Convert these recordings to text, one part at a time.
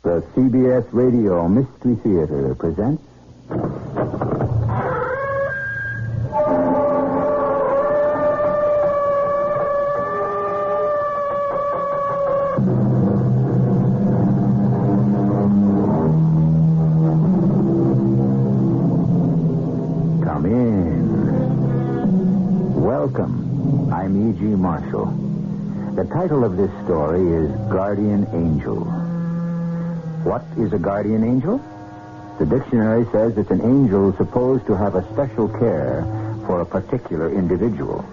The CBS Radio Mystery Theater presents... Come in. Welcome. I'm E.G. Marshall. The title of this story is Guardian Angel. What is a guardian angel? The dictionary says it's an angel supposed to have a special care for a particular individual.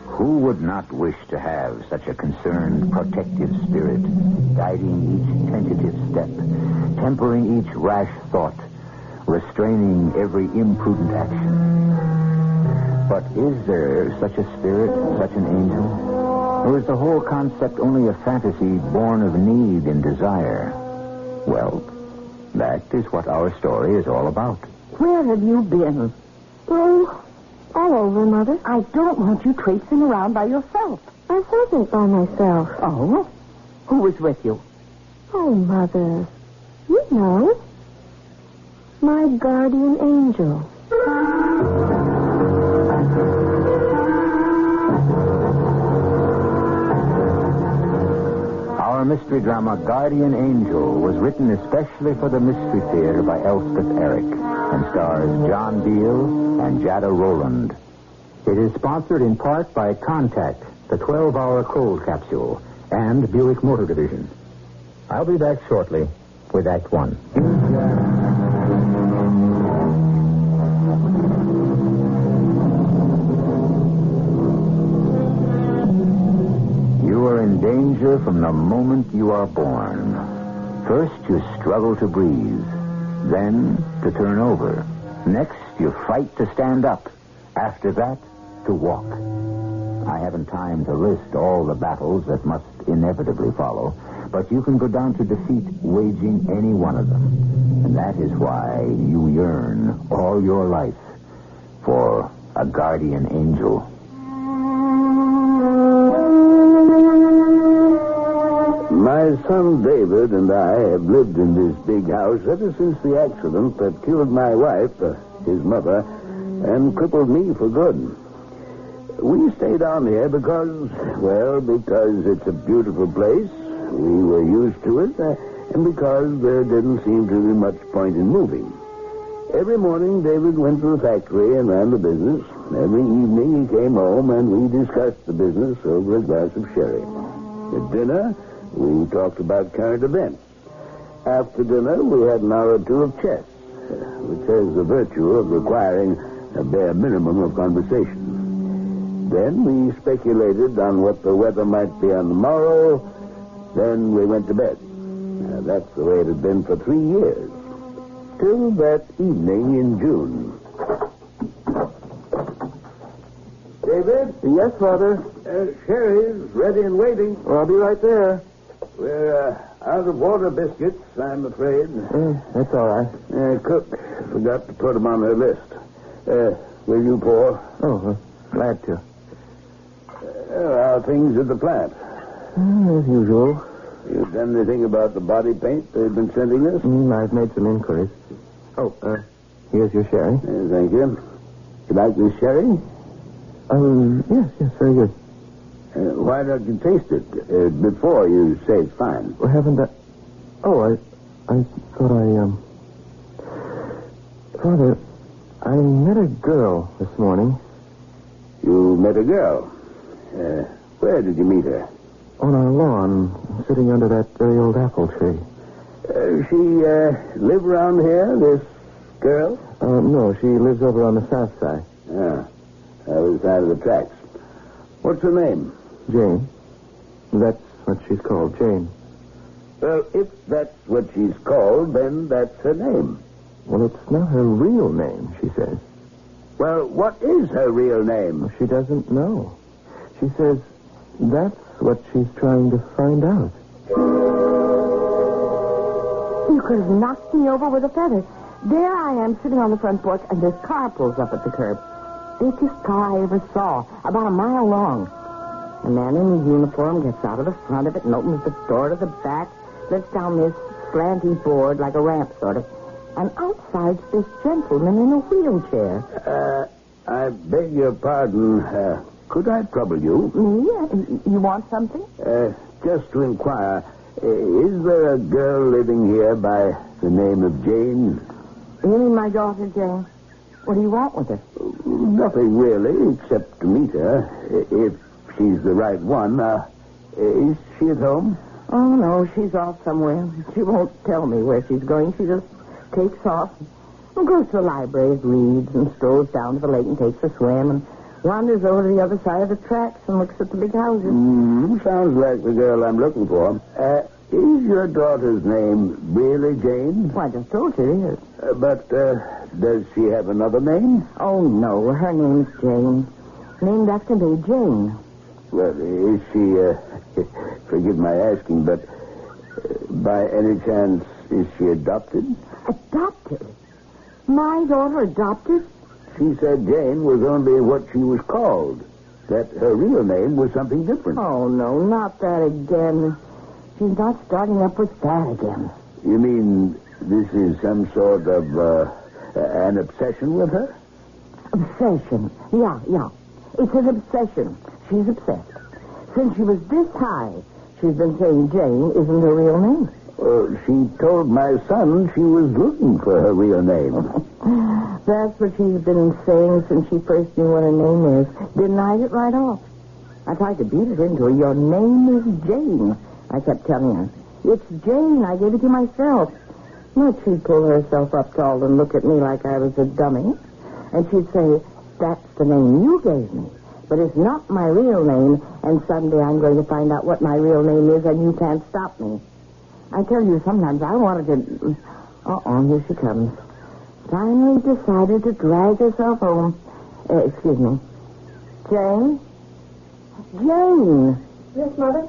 Who would not wish to have such a concerned, protective spirit, guiding each tentative step, tempering each rash thought, restraining every imprudent action? But is there such a spirit, such an angel? Or is the whole concept only a fantasy born of need and desire? Well, that is what our story is all about. Where have you been? Oh, all over, Mother. I don't want you traipsing around by yourself. I wasn't by myself. Oh? Who was with you? Oh, Mother. You know. My guardian angel. Our mystery drama, Guardian Angel, was written especially for the Mystery Theater by Elspeth Eric and stars John Beal and Jada Rowland. It is sponsored in part by Contact, the 12-hour cold capsule, and Buick Motor Division. I'll be back shortly with Act One. You are in danger from the moment you are born. First, you struggle to breathe. Then, to turn over. Next, you fight to stand up. After that, to walk. I haven't time to list all the battles that must inevitably follow, but you can go down to defeat waging any one of them. And that is why you yearn all your life for a guardian angel. My son David and I have lived in this big house ever since the accident that killed my wife, his mother, and crippled me for good. We stayed on here because it's a beautiful place. We were used to it, and because there didn't seem to be much point in moving. Every morning, David went to the factory and ran the business. Every evening, he came home, and we discussed the business over a glass of sherry. At dinner, we talked about current events. After dinner, we had an hour or two of chess, which has the virtue of requiring a bare minimum of conversation. Then we speculated on what the weather might be on the morrow. Then we went to bed. That's the way it had been for 3 years. Till that evening in June. David? Yes, Father? Sherry's ready and waiting. Well, I'll be right there. We're out of water biscuits, I'm afraid. That's all right. Cook forgot to put them on her list. Will you pour? Oh, glad to. How are things at the plant? As usual. You done anything about the body paint they've been sending us? I've made some inquiries. Oh, here's your sherry. Thank you. You like this sherry? Yes, very good. Why don't you taste it before you say it's fine? Well, haven't I... Oh, I thought Father, I met a girl this morning. You met a girl? Where did you meet her? On our lawn, sitting under that very old apple tree. She live around here, this girl? No, she lives over on the south side. Other side of the tracks. What's her name? Jane. That's what she's called, Jane. Well, if that's what she's called, then that's her name. Well, it's not her real name, she says. Well, what is her real name? Well, she doesn't know. She says that's what she's trying to find out. You could have knocked me over with a feather. There I am sitting on the front porch, and this car pulls up at the curb. Biggest car I ever saw, about a mile long. A man in his uniform gets out of the front of it and opens the door to the back, lets down this slanty board, like a ramp sort of. And outside's this gentleman in a wheelchair. I beg your pardon. Could I trouble you? Me? You want something? Just to inquire, is there a girl living here by the name of Jane? You mean my daughter, Jane? What do you want with her? Nothing really, except to meet her. If she's the right one. Is she at home? Oh, no, she's off somewhere. She won't tell me where she's going. She just takes off and goes to the library, reads, and strolls down to the lake and takes a swim and wanders over to the other side of the tracks and looks at the big houses. Sounds like the girl I'm looking for. Is your daughter's name really Jane? Well, I just told you it is. But does she have another name? Oh, no, her name's Jane. Named after me, Jane. Well, is she, forgive my asking, but by any chance, is she adopted? Adopted? My daughter adopted? She said Jane was only what she was called, that her real name was something different. Oh, no, not that again. She's not starting up with that again. You mean this is some sort of an obsession with her? Obsession? Yeah. It's an obsession. She's obsessed. Since she was this high, she's been saying Jane isn't her real name. She told my son she was looking for her real name. That's what she's been saying since she first knew what her name is. Denied it right off. I tried to beat it into her. Your name is Jane, I kept telling her. It's Jane. I gave it to you myself. But she'd pull herself up tall and look at me like I was a dummy. And she'd say, that's the name you gave me. But it's not my real name, and someday I'm going to find out what my real name is, and you can't stop me. I tell you, sometimes I wanted to... here she comes. Finally decided to drag herself home. Excuse me. Jane? Jane! Yes, Mother?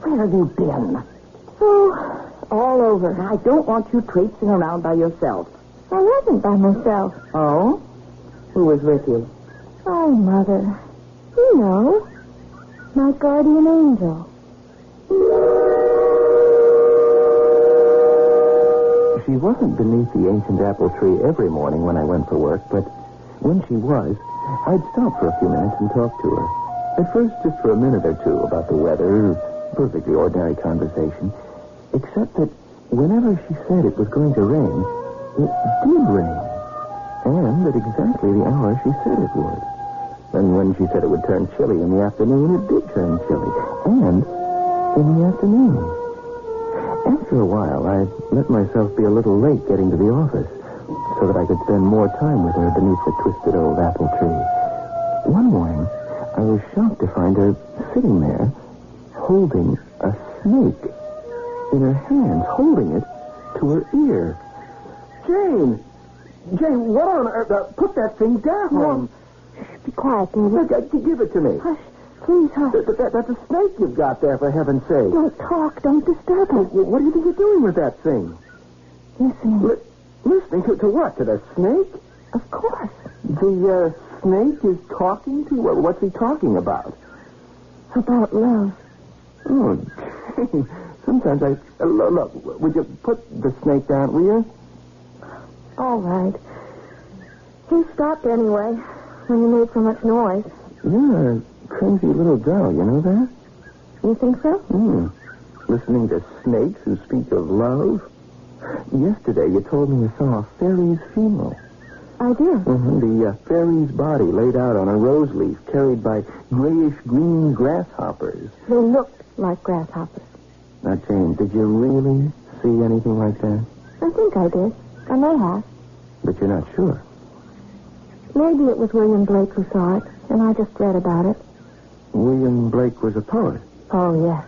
Where have you been? Oh, all over. I don't want you traipsing around by yourself. I wasn't by myself. Oh? Who was with you? Oh, Mother. You know, my guardian angel. She wasn't beneath the ancient apple tree every morning when I went for work, but when she was, I'd stop for a few minutes and talk to her. At first, just for a minute or two about the weather, perfectly ordinary conversation, except that whenever she said it was going to rain, it did rain, and at exactly the hour she said it would. And when she said it would turn chilly in the afternoon, it did turn chilly. And in the afternoon. After a while, I let myself be a little late getting to the office so that I could spend more time with her beneath the twisted old apple tree. One morning, I was shocked to find her sitting there holding a snake in her hands, holding it to her ear. Jane, what on earth? Put that thing down. No. Be quiet, David. Give it to me. Hush. Please, hush. That's a snake you've got there, for heaven's sake. Don't talk. Don't disturb her. What do you think you're doing with that thing? Listening. Listening to what? To the snake? Of course. The snake is talking to... What's he talking about? About love. Oh, gee. Sometimes I... Look, would you put the snake down, will you? All right. He stopped anyway when you made so much noise. You're a crazy little girl, you know that? You think so? Listening to snakes who speak of love. Yesterday you told me you saw a fairy's funeral. I did. The fairy's body laid out on a rose leaf carried by grayish-green grasshoppers. They looked like grasshoppers. Now, Jane, did you really see anything like that? I think I did. I may have. But you're not sure. Maybe it was William Blake who saw it, and I just read about it. William Blake was a poet. Oh, yes.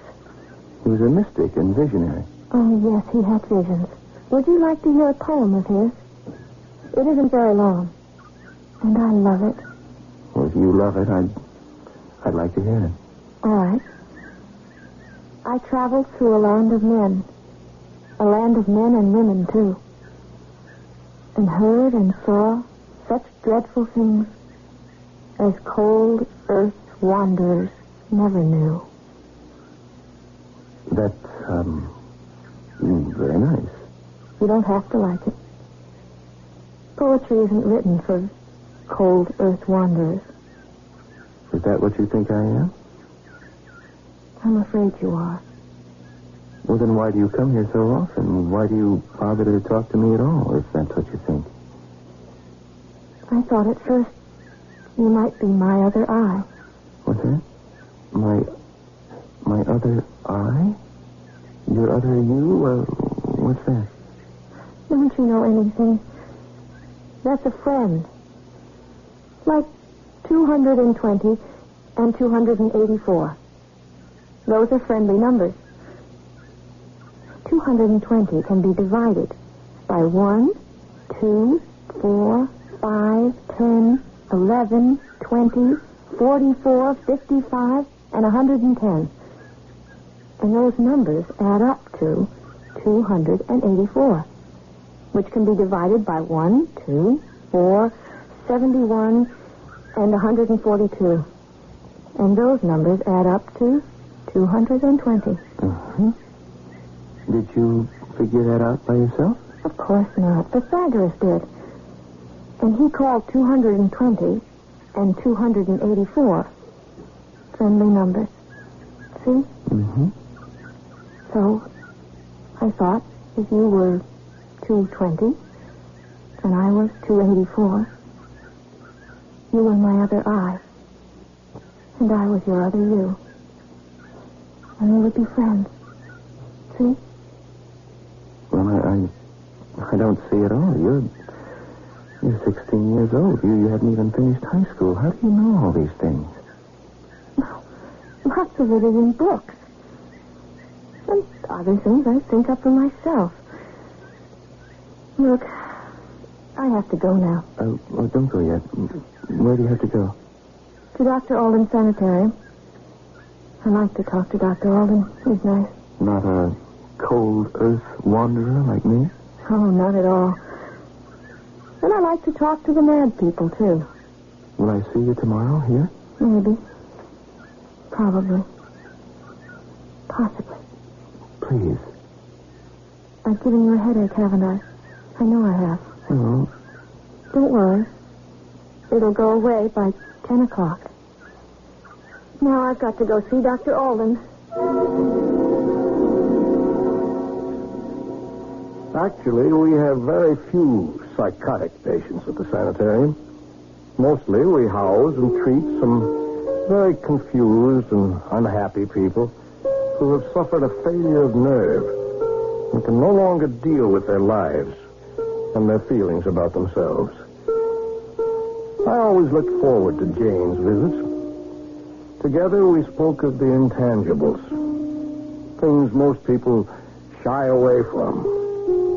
He was a mystic and visionary. Oh, yes, he had visions. Would you like to hear a poem of his? It isn't very long, and I love it. Well, if you love it, I'd like to hear it. All right. I traveled through a land of men and women, too, and heard and saw such dreadful things as cold earth's wanderers never knew. That's, very nice. You don't have to like it. Poetry isn't written for cold earth wanderers. Is that what you think I am? I'm afraid you are. Well, then why do you come here so often? Why do you bother to talk to me at all, if that's what you think? I thought at first you might be my other eye. What's that? My other eye? Your other you? What's that? Don't you know anything? That's a friend. Like 220 and 284. Those are friendly numbers. 220 can be divided by 1, 2, 4, 5, 10, 11, 20, 44, 55, and 110. And those numbers add up to 284, which can be divided by 1, 2, 4, 71, and 142. And those numbers add up to 220. Uh-huh. Did you figure that out by yourself? Of course not. Pythagoras did. And he called 220 and 284 friendly numbers. See? Mm-hmm. So, I thought if you were 220 and I was 284, you were my other I, and I was your other you. And we would be friends. See? Well, I don't see it all. You're 16 years old. You hadn't even finished high school. How do you know all these things? Well, lots of it is in books. And other things I think up for myself. Look, I have to go now. Well, don't go yet. Where do you have to go? To Dr. Alden's sanitarium. I like to talk to Dr. Alden. He's nice. Not a cold earth wanderer like me? Oh, not at all. And I like to talk to the mad people, too. Will I see you tomorrow here? Maybe. Probably. Possibly. Please. I've given you a headache, haven't I? I know I have. Oh. Don't worry. It'll go away by 10 o'clock. Now I've got to go see Dr. Alden. Actually, we have very few psychotic patients at the sanitarium. Mostly we house and treat some very confused and unhappy people who have suffered a failure of nerve and can no longer deal with their lives and their feelings about themselves. I always looked forward to Jane's visits. Together we spoke of the intangibles, things most people shy away from,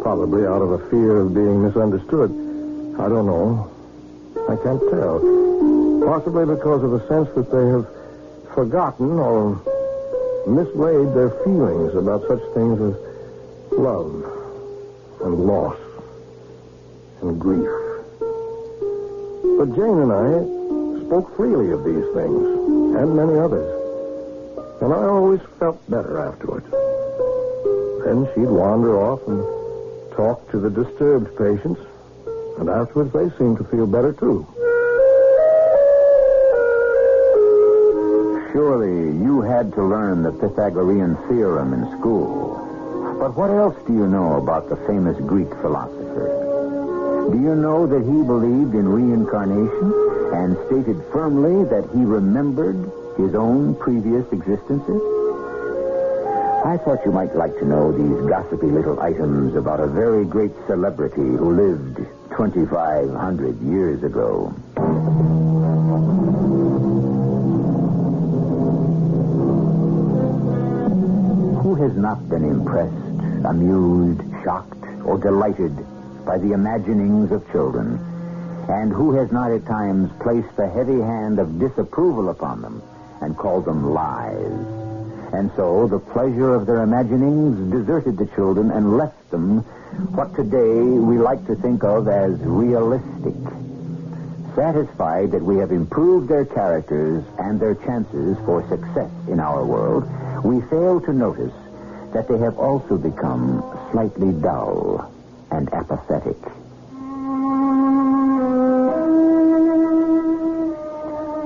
probably out of a fear of being misunderstood. I don't know. I can't tell. Possibly because of the sense that they have forgotten or mislaid their feelings about such things as love and loss and grief. But Jane and I spoke freely of these things and many others, and I always felt better afterwards. Then she'd wander off and talk to the disturbed patients, and afterwards they seemed to feel better too. Surely you had to learn the Pythagorean theorem in school. But what else do you know about the famous Greek philosopher? Do you know that he believed in reincarnation and stated firmly that he remembered his own previous existences? I thought you might like to know these gossipy little items about a very great celebrity who lived 2,500 years ago. Who has not been impressed, amused, shocked, or delighted by the imaginings of children? And who has not at times placed the heavy hand of disapproval upon them and called them lies? And so the pleasure of their imaginings deserted the children and left them what today we like to think of as realistic. Satisfied that we have improved their characters and their chances for success in our world, we fail to notice that they have also become slightly dull, and apathetic.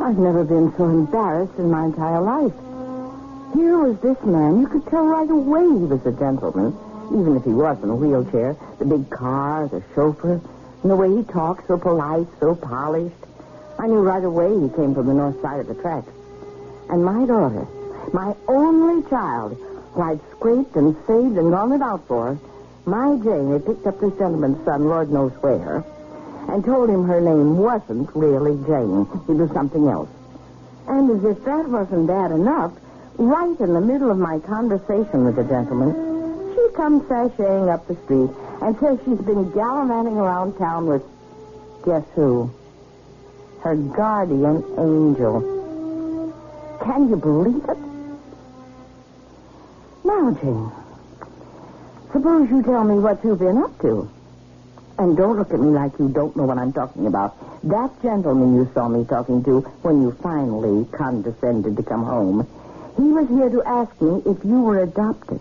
I've never been so embarrassed in my entire life. Here was this man. You could tell right away he was a gentleman, even if he was in a wheelchair. The big car, the chauffeur, and the way he talked, so polite, so polished. I knew right away he came from the north side of the tracks. And my daughter, my only child, who I'd scraped and saved and gone it out for, my Jane had picked up this gentleman's son, Lord knows where, and told him her name wasn't really Jane. It was something else. And as if that wasn't bad enough, right in the middle of my conversation with the gentleman, she comes sashaying up the street and says she's been gallivanting around town with, guess who? Her guardian angel. Can you believe it? Now, Jane, suppose you tell me what you've been up to. And don't look at me like you don't know what I'm talking about. That gentleman you saw me talking to when you finally condescended to come home, he was here to ask me if you were adopted.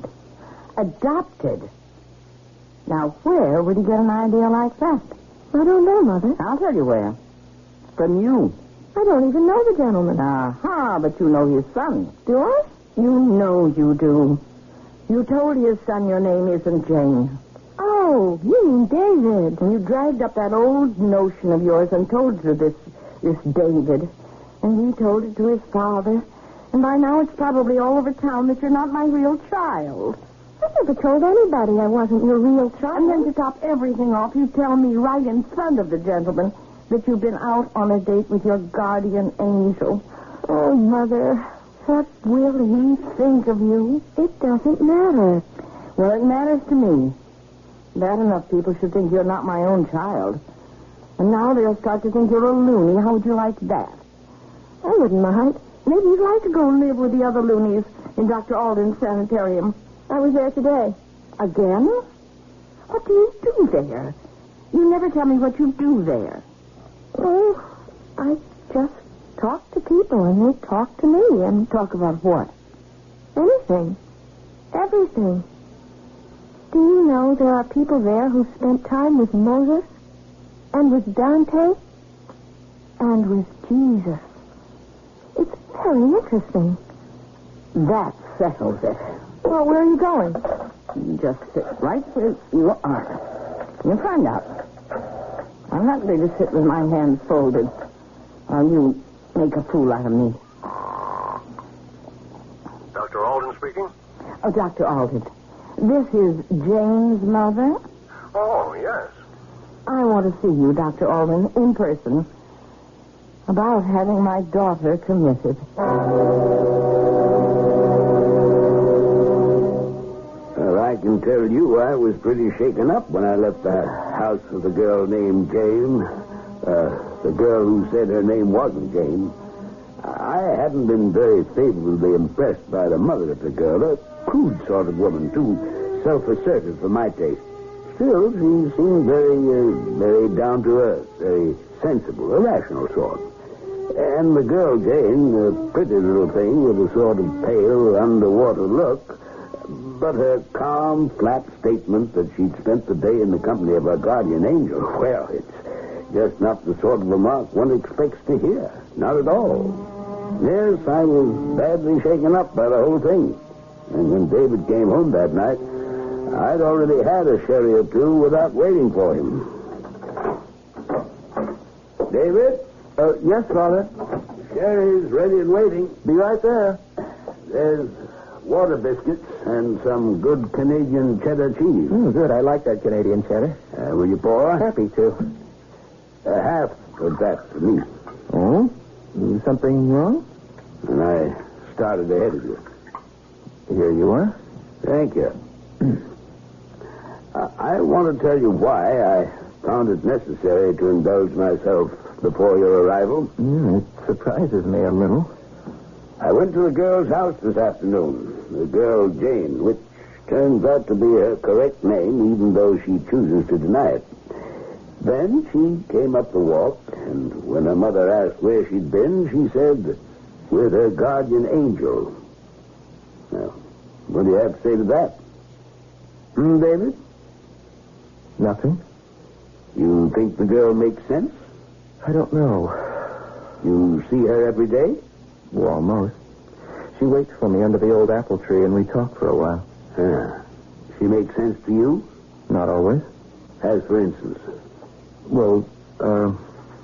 Adopted? Now, where would he get an idea like that? I don't know, Mother. I'll tell you where. From you. I don't even know the gentleman. Aha, but you know his son. Do I? You know you do. You told his son your name isn't Jane. Oh, you mean David. And you dragged up that old notion of yours and told her this David. And he told it to his father. And by now it's probably all over town that you're not my real child. I never told anybody I wasn't your real child. And then to top everything off, you tell me right in front of the gentleman that you've been out on a date with your guardian angel. Oh, Mother, what will he think of you? It doesn't matter. Well, it matters to me. Bad enough people should think you're not my own child. And now they'll start to think you're a loony. How would you like that? I wouldn't mind. Maybe you'd like to go live with the other loonies in Dr. Alden's sanitarium. I was there today. Again? What do you do there? You never tell me what you do there. Oh, I just talk to people, and they talk to me, and... Talk about what? Anything. Everything. Do you know there are people there who spent time with Moses, and with Dante, and with Jesus? It's very interesting. That settles it. Well, where are you going? You just sit right where you are. You'll find out. I'm not going to sit with my hands folded while you make a fool out of me. Dr. Alden speaking? Oh, Dr. Alden. This is Jane's mother. Oh, yes. I want to see you, Dr. Alden, in person, about having my daughter committed. Well, I can tell you I was pretty shaken up when I left the house with a girl named Jane. The girl who said her name wasn't Jane. I hadn't been very favorably impressed by the mother of the girl, a crude sort of woman, too self-assertive for my taste. Still, she seemed very down to earth, very sensible, a rational sort. And the girl Jane, a pretty little thing with a sort of pale, underwater look, but her calm, flat statement that she'd spent the day in the company of her guardian angel, well, it's just not the sort of remark one expects to hear. Not at all. Yes, I was badly shaken up by the whole thing. And when David came home that night, I'd already had a sherry or two without waiting for him. David? Yes, Father. Sherry's ready and waiting. Be right there. There's water biscuits and some good Canadian cheddar cheese. Good. I like that Canadian cheddar. Will you pour? Happy to. Half of that for me. Oh? Something wrong? And I started ahead of you. Here you are. Thank you. I want to tell you why I found it necessary to indulge myself before your arrival. It surprises me a little. I went to the girl's house this afternoon. The girl Jane, which turns out to be her correct name, even though she chooses to deny it. Then she came up the walk, and when her mother asked where she'd been, she said, with her guardian angel. Now, what do you have to say to that? David? Nothing. You think the girl makes sense? I don't know. You see her every day? Well, almost. She waits for me under the old apple tree, and we talk for a while. She makes sense to you? Not always. As for instance? Well,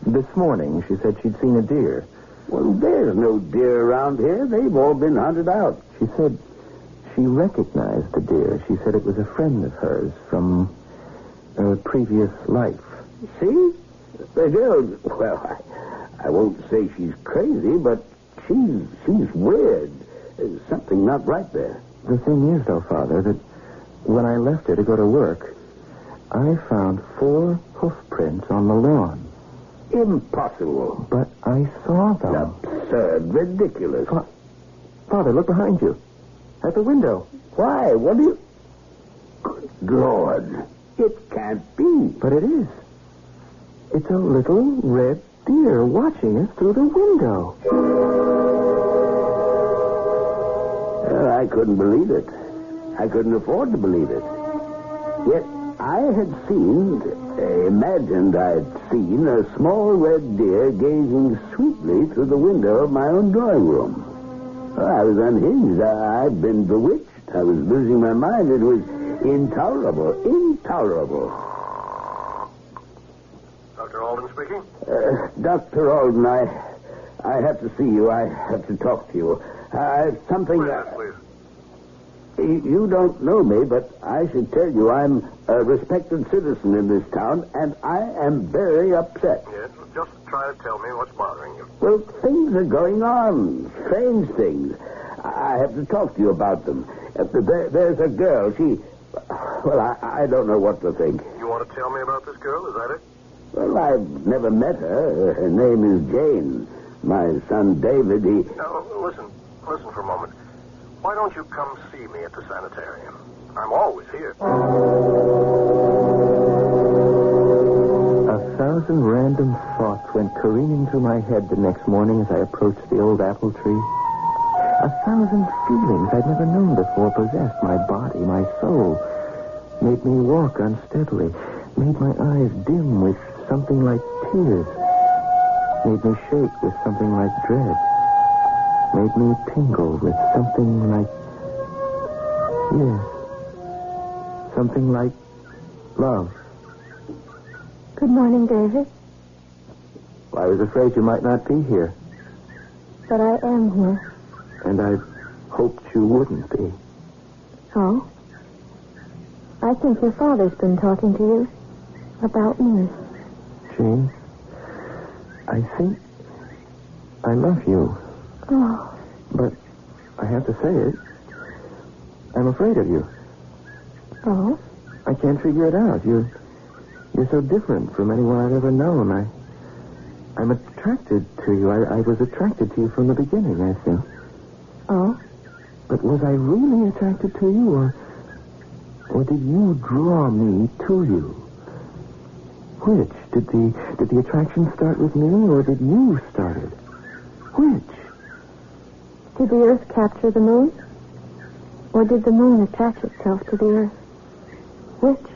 this morning she said she'd seen a deer. Well, there's no deer around here. They've all been hunted out. She said she recognized the deer. She said it was a friend of hers from a previous life. See? The girl, well, I won't say she's crazy, but she's weird. There's something not right there. The thing is, though, Father, that when I left her to go to work, I found 4 hoof prints on the lawn. Impossible. But I saw them. Absurd. Ridiculous. Father, look behind you. At the window. Why? What do you... Good Lord. It can't be. But it is. It's a little red deer watching us through the window. Well, I couldn't believe it. I couldn't afford to believe it. Yet I had imagined I'd seen a small red deer gazing sweetly through the window of my own drawing room. Well, I was unhinged. I'd been bewitched. I was losing my mind. It was intolerable. Intolerable. Dr. Alden speaking? Dr. Alden, I have to see you. I have to talk to you. Something... Please. You don't know me, but I should tell you I'm a respected citizen in this town, and I am very upset. Yes, just try to tell me what's bothering you. Well, things are going on. Strange things. I have to talk to you about them. There's a girl. Well, I don't know what to think. You want to tell me about this girl? Is that it? Well, I've never met her. Her name is Jane. My son David, Now, listen for a moment. Why don't you come see me at the sanitarium? I'm always here. 1,000 random thoughts went careening through my head the next morning as I approached the old apple tree. 1,000 feelings I'd never known before possessed my body, my soul, made me walk unsteadily, made my eyes dim with something like tears, made me shake with something like dread, made me tingle with something like... Yes. Something like love. Good morning, David. I was afraid you might not be here. But I am here. And I hoped you wouldn't be. Oh? I think your father's been talking to you about me. Jane, I think I love you. Oh. But I have to say it. I'm afraid of you. Oh? I can't figure it out. You're so different from anyone I've ever known. I'm attracted to you. I was attracted to you from the beginning, I think. Oh? But was I really attracted to you, or did you draw me to you? Which? Did the attraction start with me, or did you start it? Which? Did the Earth capture the moon? Or did the moon attach itself to the Earth? Which?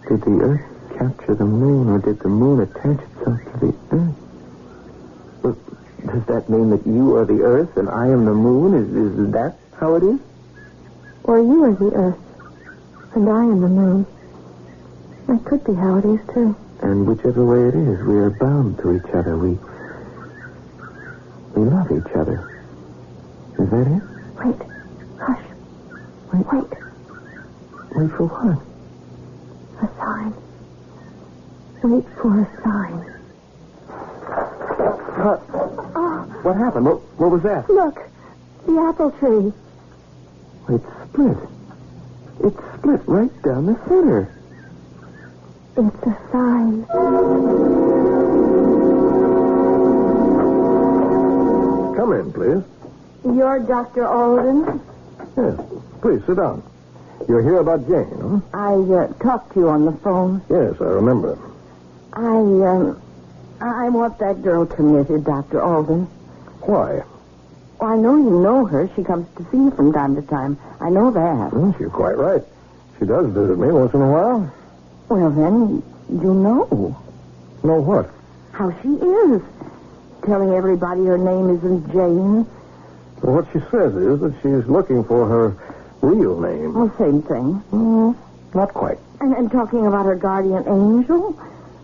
Did the Earth capture the moon, or did the moon attach itself to the Earth? Well, does that mean that you are the Earth and I am the moon? Is that how it is? Or you are the Earth and I am the moon. That could be how it is, too. And whichever way it is, we are bound to each other. We love each other. Is that it? Wait. Hush. Wait. Wait for what? A sign. Wait for a sign. What happened? What was that? Look. The apple tree. It's split. It's split right down the center. It's a sign. Come in, please. You're Dr. Alden? Yes. Please, sit down. You're here about Jane, huh? I talked to you on the phone. Yes, I remember. I want that girl committed, Dr. Alden. Why? Well, I know you know her. She comes to see you from time to time. I know that. You're quite right. She does visit me once in a while. Well, then, you know. Know what? How she is. Telling everybody her name isn't Jane. Well, what she says is that she's looking for her real name. Well, same thing. Not quite. And talking about her guardian angel?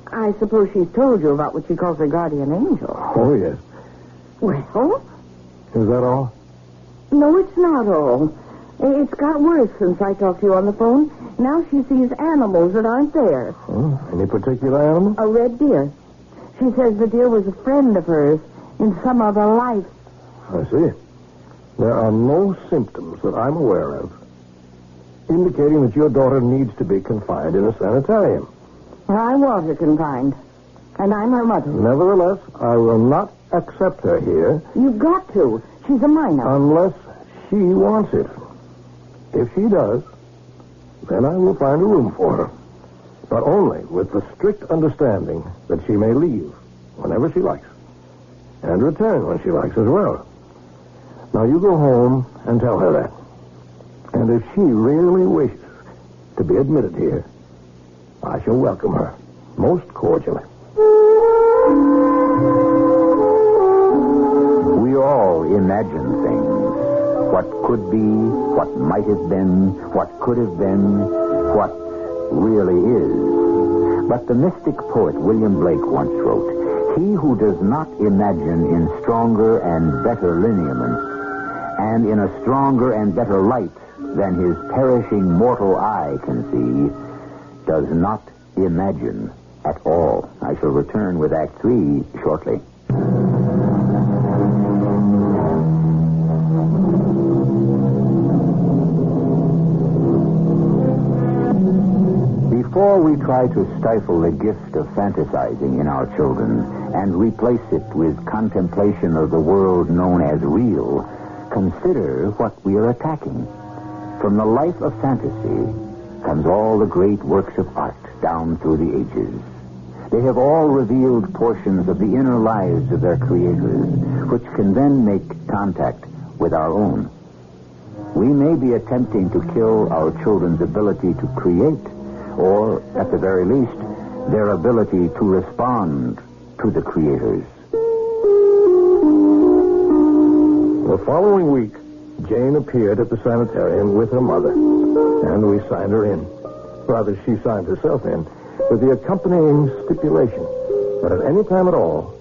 I suppose she's told you about what she calls her guardian angel. Oh, yes. Well? Is that all? No, it's not all. It's got worse since I talked to you on the phone. Now she sees animals that aren't there. Oh, any particular animal? A red deer. She says the deer was a friend of hers in some other life. I see. There are no symptoms that I'm aware of indicating that your daughter needs to be confined in a sanitarium. Well, I want her confined. And I'm her mother. Nevertheless, I will not accept her here. You've got to. She's a minor. Unless she wants it. If she does, then I will find a room for her. But only with the strict understanding that she may leave whenever she likes. And return when she likes as well. Now, you go home and tell her that. And if she really wishes to be admitted here, I shall welcome her most cordially. We all imagine things. What could be, what might have been, what could have been, what really is. But the mystic poet William Blake once wrote, "He who does not imagine in stronger and better lineaments, and in a stronger and better light than his perishing mortal eye can see, does not imagine at all." I shall return with Act 3 shortly. Before we try to stifle the gift of fantasizing in our children and replace it with contemplation of the world known as real, consider what we are attacking. From the life of fantasy comes all the great works of art down through the ages. They have all revealed portions of the inner lives of their creators, which can then make contact with our own. We may be attempting to kill our children's ability to create, or, at the very least, their ability to respond to the creators. The following week, Jane appeared at the sanitarium with her mother, and we signed her in. Rather, she signed herself in, with the accompanying stipulation that at any time at all,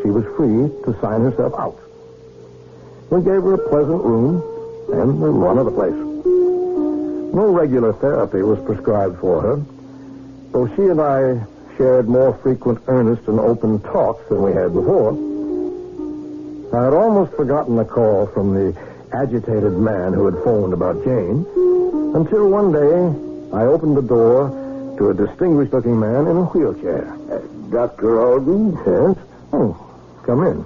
she was free to sign herself out. We gave her a pleasant room and the run of the place. No regular therapy was prescribed for her, though she and I shared more frequent earnest and open talks than we had before. I had almost forgotten the call from the agitated man who had phoned about Jane, until one day I opened the door to a distinguished-looking man in a wheelchair. Dr. Alden? Yes? Oh, come in.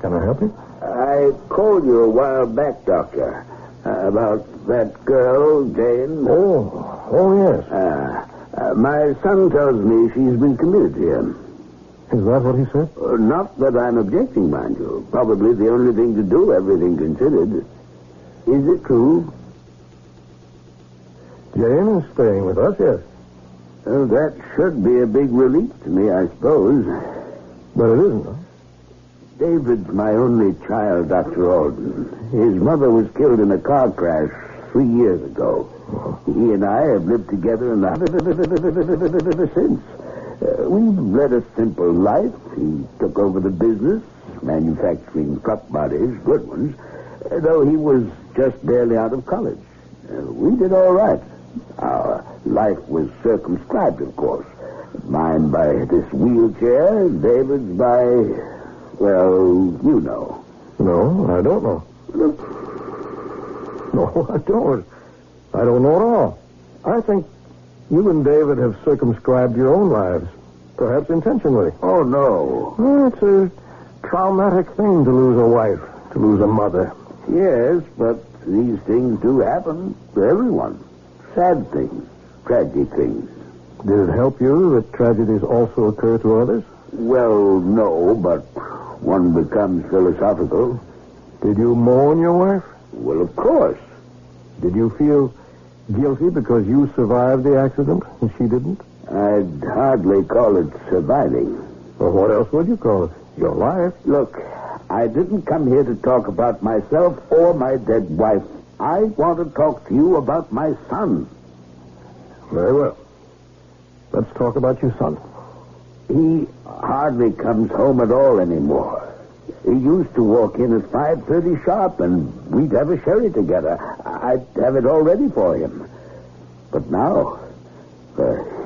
Can I help you? I called you a while back, Doctor, about that girl, Jane. Oh, yes. My son tells me she's been committed here. Is that what he said? Not that I'm objecting, mind you. Probably the only thing to do, everything considered. Is it true? Jane is staying with us, yes. Well, that should be a big relief to me, I suppose. But it isn't, huh? David's my only child, Dr. Alden. His mother was killed in a car crash 3 years ago. He and I have lived together in the house ever since. We've led a simple life. He took over the business, manufacturing truck bodies, good ones, though he was just barely out of college. We did all right. Our life was circumscribed, of course. Mine by this wheelchair, David's by, well, you know. No, I don't know. No, I don't. I don't know at all. I think you and David have circumscribed your own lives, perhaps intentionally. Oh, no. Well, it's a traumatic thing to lose a wife, to lose a mother. Yes, but these things do happen to everyone. Sad things, tragic things. Did it help you that tragedies also occur to others? Well, no, but one becomes philosophical. Did you mourn your wife? Well, of course. Did you feel Guilty because you survived the accident and she didn't? I'd hardly call it surviving. Well, what else would you call it? Your life. Look, I didn't come here to talk about myself or my dead wife. I want to talk to you about my son. Very well. Let's talk about your son. He hardly comes home at all anymore. He used to walk in at 5:30 sharp, and we'd have a sherry together. I'd have it all ready for him. But now,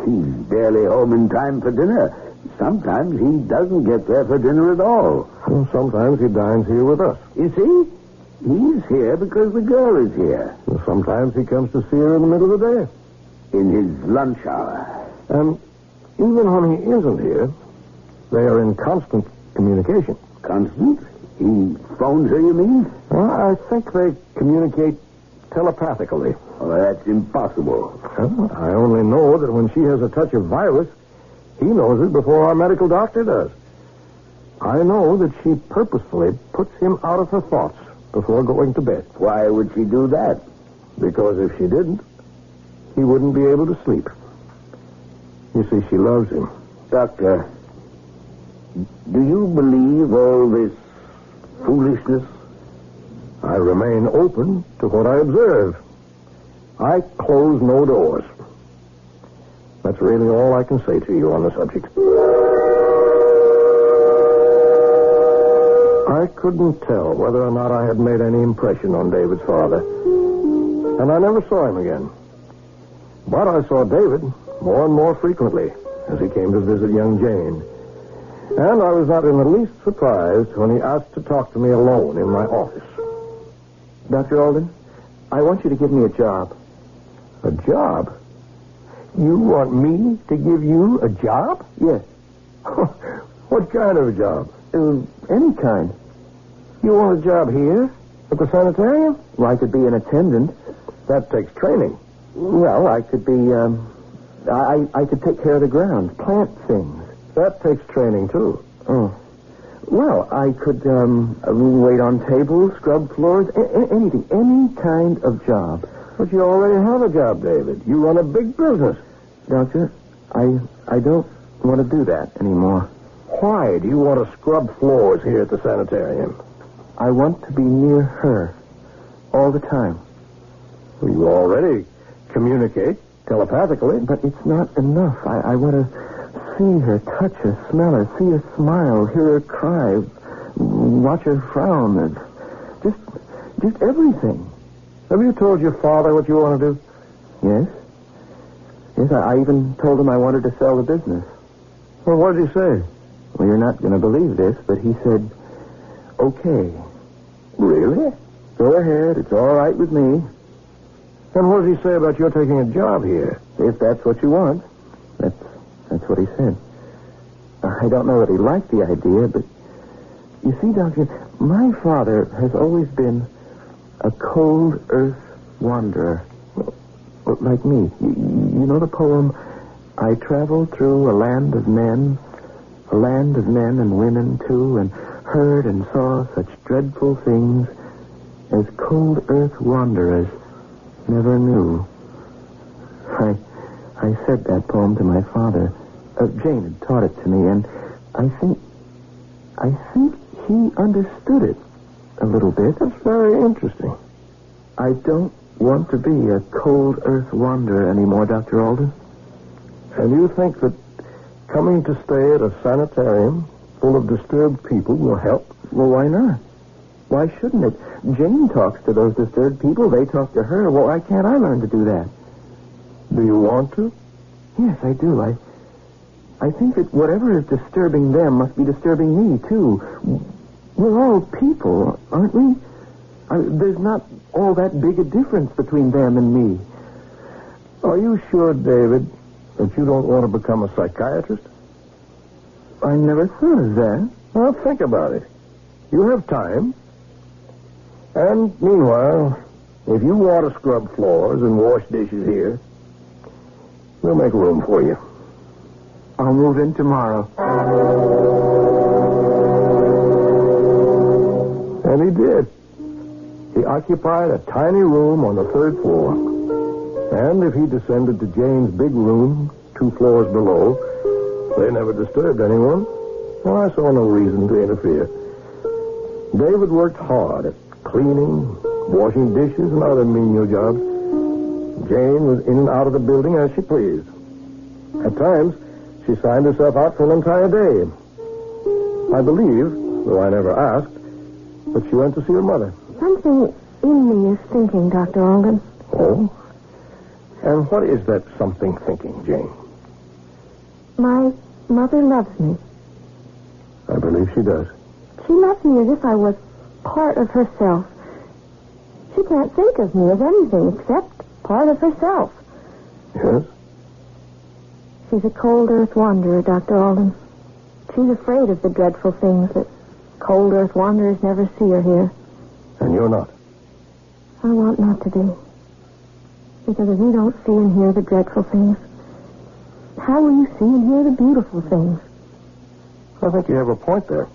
he's barely home in time for dinner. Sometimes he doesn't get there for dinner at all. Well, sometimes he dines here with us. You see? He's here because the girl is here. And sometimes he comes to see her in the middle of the day. In his lunch hour. And even when he isn't here, they are in constant communication. Constant? He phones her, you mean? Well, I think they communicate telepathically. Oh, that's impossible. Well, I only know that when she has a touch of virus, he knows it before our medical doctor does. I know that she purposefully puts him out of her thoughts before going to bed. Why would she do that? Because if she didn't, he wouldn't be able to sleep. You see, she loves him. Doctor, do you believe all this foolishness? I remain open to what I observe. I close no doors. That's really all I can say to you on the subject. I couldn't tell whether or not I had made any impression on David's father. And I never saw him again. But I saw David more and more frequently as he came to visit young Jane. And I was not in the least surprised when he asked to talk to me alone in my office. Dr. Alden, I want you to give me a job. A job? You want me to give you a job? Yes. What kind of a job? Any kind. You want a job here at the sanitarium? Well, I could be an attendant. That takes training. Well, I could be, I could take care of the ground, plant things. That takes training, too. Oh. Well, I could, wait on tables, scrub floors, anything, any kind of job. But you already have a job, David. You run a big business. Doctor, I don't want to do that anymore. Why do you want to scrub floors here at the sanitarium? I want to be near her all the time. Well, you already communicate telepathically. But it's not enough. I want to see her, touch her, smell her, see her smile, hear her cry, watch her frown. Just everything. Have you told your father what you want to do? Yes. Yes, I even told him I wanted to sell the business. Well, what did he say? Well, you're not going to believe this, but he said, okay. Really? Go ahead. It's all right with me. And what did he say about your taking a job here? If that's what you want. That's what he said. I don't know that he liked the idea, but you see, Doctor, my father has always been a cold earth wanderer. Like me. You know the poem, I traveled through a land of men and women, too, and heard and saw such dreadful things as cold earth wanderers never knew. I said that poem to my father. Jane had taught it to me, and I think he understood it a little bit. That's very interesting. I don't want to be a cold earth wanderer anymore, Dr. Alden. And you think that coming to stay at a sanitarium full of disturbed people will help? Well, why not? Why shouldn't it? Jane talks to those disturbed people. They talk to her. Well, why can't I learn to do that? Do you want to? Yes, I do. I think that whatever is disturbing them must be disturbing me, too. We're all people, aren't we? There's not all that big a difference between them and me. Are you sure, David, that you don't want to become a psychiatrist? I never thought of that. Well, think about it. You have time. And meanwhile, if you want to scrub floors and wash dishes here, we'll make room for you. I'll move in tomorrow. And he did. He occupied a tiny room on the third floor. And if he descended to Jane's big room, 2 floors below, they never disturbed anyone. Well, I saw no reason to interfere. David worked hard at cleaning, washing dishes, and other menial jobs. Jane was in and out of the building as she pleased. At times, she signed herself out for an entire day. I believe, though I never asked, that she went to see her mother. Something in me is thinking, Dr. Alden. Oh? And what is that something thinking, Jane? My mother loves me. I believe she does. She loves me as if I was part of herself. She can't think of me as anything except part of herself. Yes? She's a cold earth wanderer, Dr. Alden. She's afraid of the dreadful things that cold earth wanderers never see or hear. And you're not? I want not to be. Because if you don't see and hear the dreadful things, how will you see and hear the beautiful things? I think you have a point there.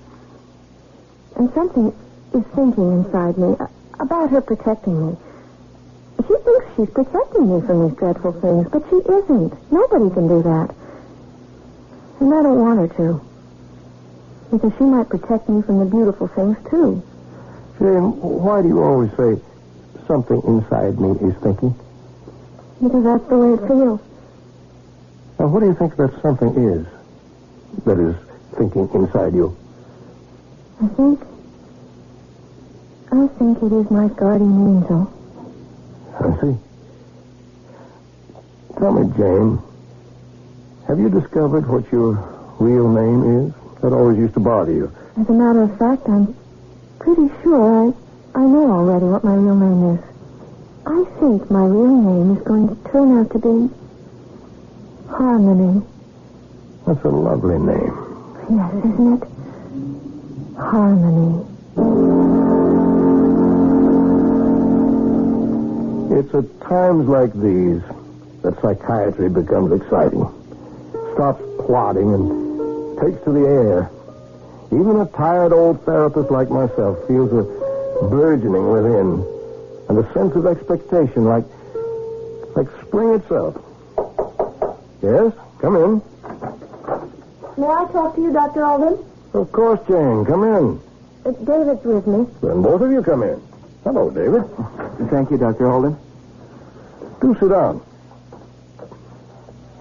And something is thinking inside me about her protecting me. She thinks she's protecting me from these dreadful things, but she isn't. Nobody can do that. And I don't want her to. Because she might protect me from the beautiful things, too. Jane, why do you always say something inside me is thinking? Because that's the way it feels. Now, what do you think that something is that is thinking inside you? I think it is my guardian angel. I see. Tell me, Jane, have you discovered what your real name is? That always used to bother you. As a matter of fact, I'm pretty sure I know already what my real name is. I think my real name is going to turn out to be Harmony. That's a lovely name. Yes, isn't it? Harmony. It's at times like these that psychiatry becomes exciting. Stops plodding and takes to the air. Even a tired old therapist like myself feels a burgeoning within and a sense of expectation like spring itself. Yes, come in. May I talk to you, Dr. Alden? Of course, Jane, come in. David's with me. Then both of you come in. Hello, David. Thank you, Dr. Alden. Do sit down.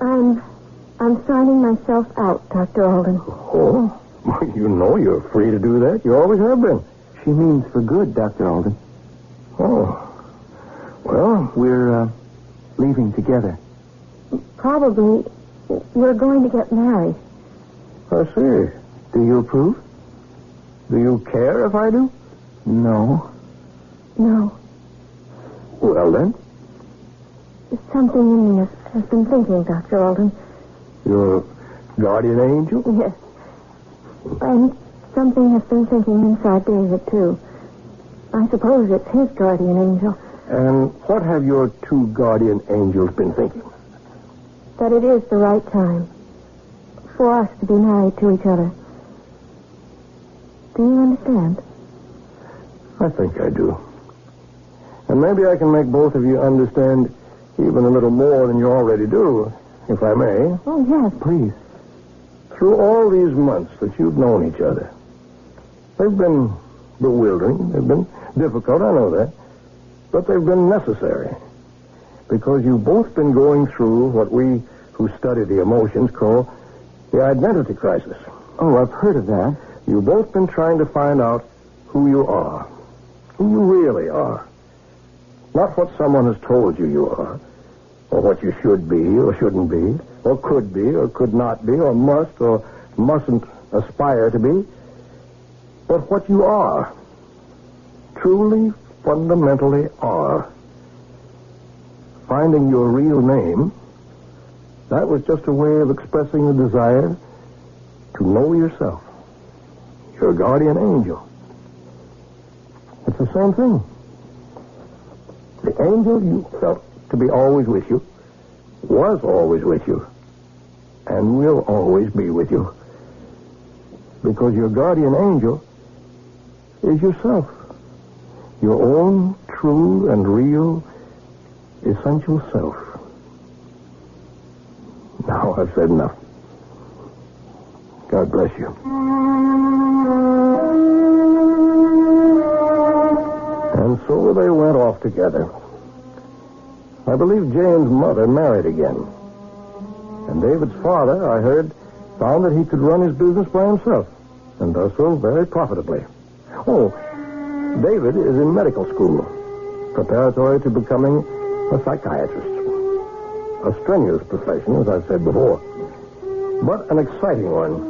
I'm signing myself out, Dr. Alden. Oh, you know you're free to do that. You always have been. She means for good, Dr. Alden. Oh. Well, We're leaving together. Probably we're going to get married. I see. Do you approve? Do you care if I do? No. No. Well, then. Something in me has been thinking, Dr. Alden. Your guardian angel? Yes. And something has been thinking inside David, too. I suppose it's his guardian angel. And what have your 2 guardian angels been thinking? That it is the right time for us to be married to each other. Do you understand? I think I do. And maybe I can make both of you understand even a little more than you already do, if I may. Oh, yes. Please. Through all these months that you've known each other, they've been bewildering, they've been difficult, I know that, but they've been necessary. Because you've both been going through what we who study the emotions call the identity crisis. Oh, I've heard of that. You've both been trying to find out who you are, who you really are. Not what someone has told you are, or what you should be or shouldn't be, or could not be, or must or mustn't aspire to be, but what you are, truly, fundamentally are. Finding your real name, that was just a way of expressing the desire to know yourself, your guardian angel. It's the same thing. The angel you felt to be always with you, was always with you, and will always be with you. Because your guardian angel is yourself. Your own true and real, essential self. Now I've said enough. God bless you. And so they went off together. I believe Jane's mother married again. And David's father, I heard, found that he could run his business by himself, and does so very profitably. Oh, David is in medical school, preparatory to becoming a psychiatrist. A strenuous profession, as I've said before, but an exciting one.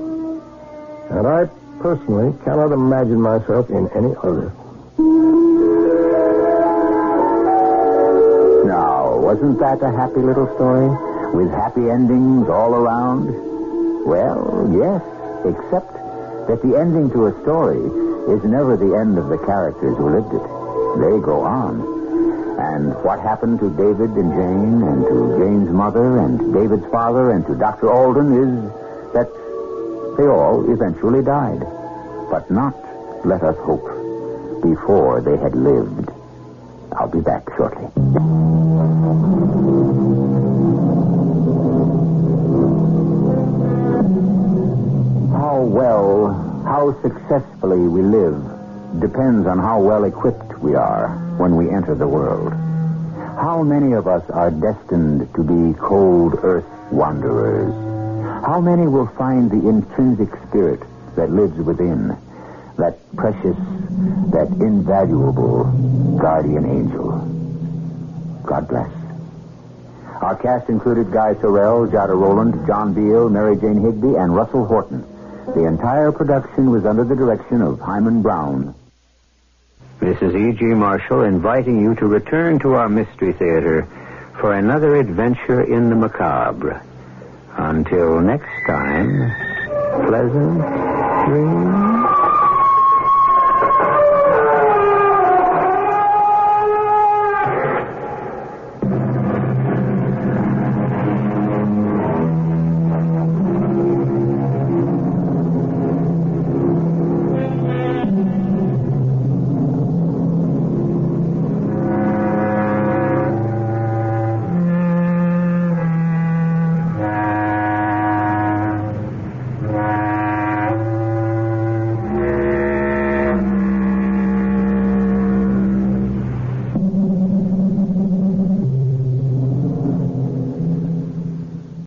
And I personally cannot imagine myself in any other. Now, wasn't that a happy little story? With happy endings all around? Well, yes, except that the ending to a story is never the end of the characters who lived it. They go on. And what happened to David and Jane, and to Jane's mother, and David's father, and to Dr. Alden is that they all eventually died. But not, let us hope, before they had lived. I'll be back shortly. How successfully we live depends on how well equipped we are when we enter the world. How many of us are destined to be cold earth wanderers? How many will find the intrinsic spirit that lives within, that precious, that invaluable guardian angel? God bless. Our cast included Guy Sorrell, Jada Rowland, John Beale, Mary Jane Higby, and Russell Horton. The entire production was under the direction of Hyman Brown. This is E.G. Marshall inviting you to return to our Mystery Theater for another adventure in the macabre. Until next time, pleasant dreams.